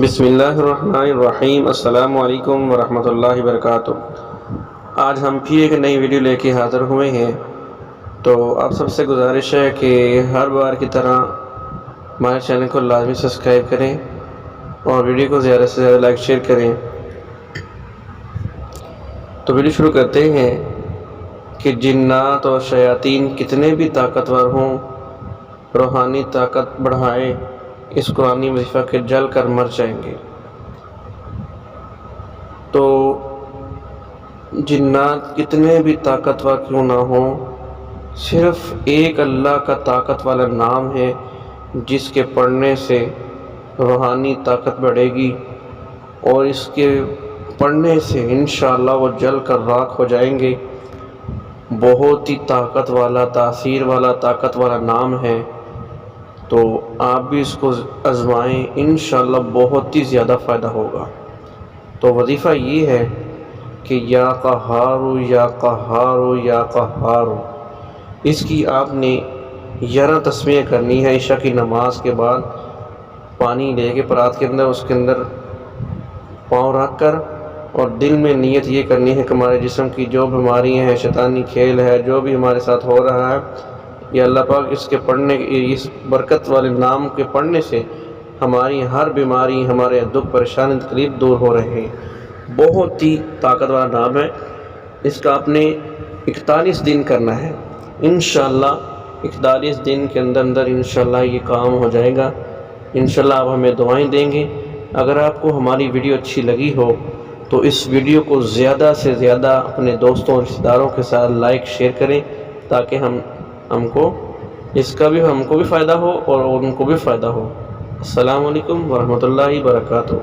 بسم اللہ الرحمن الرحیم۔ السلام علیکم ورحمۃ اللہ وبرکاتہ۔ آج ہم پھر ایک نئی ویڈیو لے کے حاضر ہوئے ہیں۔ تو آپ سب سے گزارش ہے کہ ہر بار کی طرح ہمارے چینل کو لازمی سبسکرائب کریں اور ویڈیو کو زیادہ سے زیادہ لائک شیئر کریں۔ تو ویڈیو شروع کرتے ہیں کہ جنات اور شیاطین کتنے بھی طاقتور ہوں، روحانی طاقت بڑھائیں، اس قرآنی وظیفہ کے جل کر مر جائیں گے۔ تو جنات کتنے بھی طاقتور کیوں نہ ہوں، صرف ایک اللہ کا طاقت والا نام ہے جس کے پڑھنے سے روحانی طاقت بڑھے گی، اور اس کے پڑھنے سے انشاءاللہ وہ جل کر راکھ ہو جائیں گے۔ بہت ہی طاقت والا، تاثیر والا، طاقت والا نام ہے۔ تو آپ بھی اس کو آزمائیں، انشاءاللہ بہت ہی زیادہ فائدہ ہوگا۔ تو وظیفہ یہ ہے کہ یا قہارو یا قہارو یا قہارو، اس کی آپ نے 11 تسمیہ کرنی ہے عشاء کی نماز کے بعد۔ پانی لے کے پرات کے اندر، اس کے اندر پاؤں رکھ کر، اور دل میں نیت یہ کرنی ہے کہ ہمارے جسم کی جو بیماریاں ہیں، شیطانی کھیل ہے، جو بھی ہمارے ساتھ ہو رہا ہے، یا اللہ پاک اس کے پڑھنے، اس برکت والے نام کے پڑھنے سے ہماری ہر بیماری، ہمارے دکھ، پریشانی، تکلیف دور ہو رہے ہیں۔ بہت ہی طاقت والا نام ہے۔ اس کا آپ نے 41 دن کرنا ہے۔ انشاءاللہ 41 دن کے اندر انشاءاللہ یہ کام ہو جائے گا۔ انشاءاللہ آپ ہمیں دعائیں دیں گے۔ اگر آپ کو ہماری ویڈیو اچھی لگی ہو تو اس ویڈیو کو زیادہ سے زیادہ اپنے دوستوں اور رشتہ داروں کے ساتھ لائک شیئر کریں، تاکہ ہم کو بھی فائدہ ہو اور ان کو بھی فائدہ ہو۔ السلام علیکم ورحمۃ اللہ وبرکاتہ۔